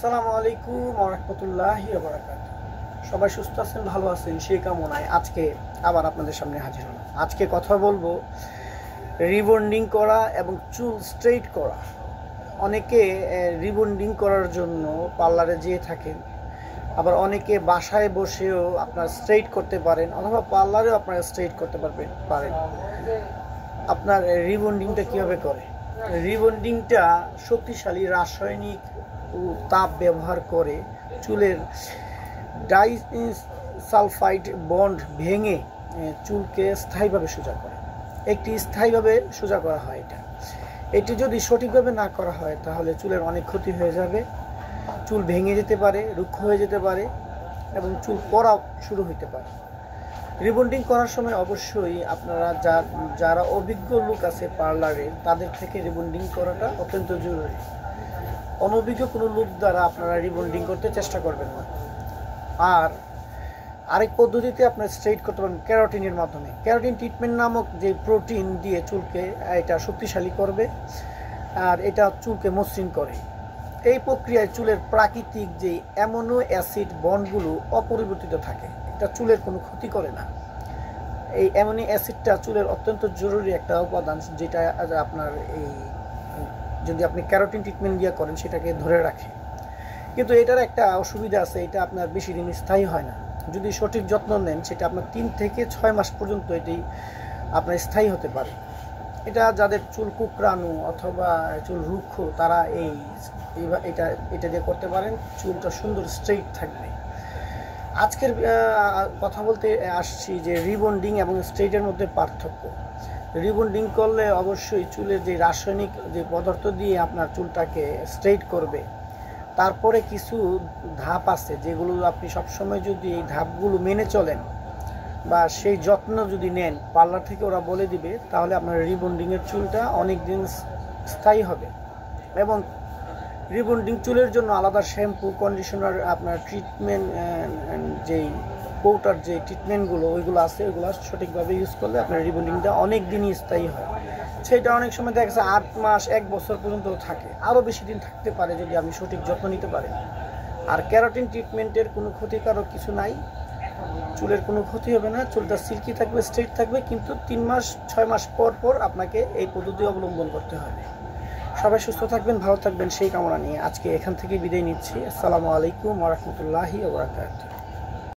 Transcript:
আসসালামু আলাইকুম ওয়া রাহমাতুল্লাহি ওয়া বারাকাতুহু। সবাই সুস্থ আছেন, ভালো আছেন সেই কামনায় আজকে আবার আপনাদের সামনে হাজির হলাম। আজকে কথা বলবো রিবন্ডিং করা এবং চুল স্ট্রেইট করা। অনেকে রিবন্ডিং করার জন্য পার্লারে যেয়ে থাকেন, আবার অনেকে বাসায় বসেও আপনার স্ট্রেইট করতে পারেন, অথবা পার্লারেও আপনারা স্ট্রেইট করতে পারেন। আপনার রিবন্ডিংটা কীভাবে করে? রিবন্ডিংটা শক্তিশালী রাসায়নিক তাপ ব্যবহার করে চুলের ডাইসালফাইড বন্ড ভেঙে চুলকে স্থায়ীভাবে সোজা করে। স্থায়ীভাবে সোজা করা হয়। এটি যদি সঠিকভাবে না করা হয় তাহলে চুলের অনেক ক্ষতি হয়ে যাবে। চুল ভেঙে যেতে পারে, রুক্ষ হয়ে যেতে পারে এবং চুল পড়া শুরু হতে পারে। রিবন্ডিং করার সময় অবশ্যই আপনারা যারা অভিজ্ঞ লোক আছে পার্লারে, তাদের থেকে রিবন্ডিং করাটা অত্যন্ত জরুরি। অনভিজ্ঞ কোনো লোক দ্বারা আপনারা রিবন্ডিং করতে চেষ্টা করবেন না। আর আরেক পদ্ধতিতে আপনারা স্ট্রেইট করতে পারেন ক্যারাটিনের মাধ্যমে। ক্যারাটিন ট্রিটমেন্ট নামক যে প্রোটিন দিয়ে চুলকে এটা শক্তিশালী করবে আর এটা চুলকে মসৃণ করে। এই প্রক্রিয়ায় চুলের প্রাকৃতিক যে অ্যামিনো অ্যাসিড বন্ডগুলো অপরিবর্তিত থাকে, এটা চুলের কোনো ক্ষতি করে না। এই অ্যামিনো অ্যাসিডটা চুলের অত্যন্ত জরুরি একটা উপাদান, যেটা আপনার যদি আপনি ক্যারাটিন ট্রিটমেন্ট দিয়ে করেন সেটাকে ধরে রাখে। কিন্তু এটার একটা অসুবিধা আছে, এটা আপনার বেশি দিন স্থায়ী হয় না। যদি সঠিক যত্ন নেন সেটা আপনার 3 থেকে 6 মাস পর্যন্ত এটি আপনার স্থায়ী হতে পারে। এটা যাদের চুল কুকরানো অথবা চুল রুক্ষ তারা এটা দিয়ে করতে পারেন, চুলটা সুন্দর স্ট্রেইট থাকবে। আজকের কথা বলতে আসছি যে রিবন্ডিং এবং স্ট্রেইটের মধ্যে পার্থক্য। রিবন্ডিং করলে অবশ্যই চুলের যে রাসায়নিক যে পদার্থ দিয়ে আপনার চুলটাকে স্ট্রেইট করবে, তারপরে কিছু ধাপ আছে যেগুলো আপনি সবসময় যদি এই ধাপগুলো মেনে চলেন বা সেই যত্ন যদি নেন, পার্লার থেকে ওরা বলে দিবে, তাহলে আপনার রিবন্ডিংয়ের চুলটা অনেক দিন স্থায়ী হবে। এবং রিবন্ডিং চুলের জন্য আলাদা শ্যাম্পু, কন্ডিশনার, আপনার ট্রিটমেন্ট যেই পাউডার যে ট্রিটমেন্টগুলো ওইগুলো আছে, ওইগুলো সঠিকভাবে ইউজ করলে আপনার রিবন্ডিংটা অনেক দিনই স্থায়ী হয়। সেটা অনেক সময় দেখা যাচ্ছে 8 মাস 1 বছর পর্যন্ত থাকে, আরও বেশি দিন থাকতে পারে যদি আপনি সঠিক যত্ন নিতে পারেন। আর ক্যারাটিন ট্রিটমেন্টের কোনো ক্ষতিকারক কিছু নাই, চুলের কোনো ক্ষতি হবে না, চুলটা সিল্কি থাকবে, স্ট্রেট থাকবে। কিন্তু 3 মাস 6 মাস পর আপনাকে এই পদ্ধতি অবলম্বন করতে হবে। সবাই সুস্থ থাকবেন, ভালো থাকবেন সেই কামনা নিয়ে আজকে এখান থেকে বিদায় নিচ্ছি। আসসালামু আলাইকুম ওয়া রাহমাতুল্লাহি ওয়া বারাকাতুহু।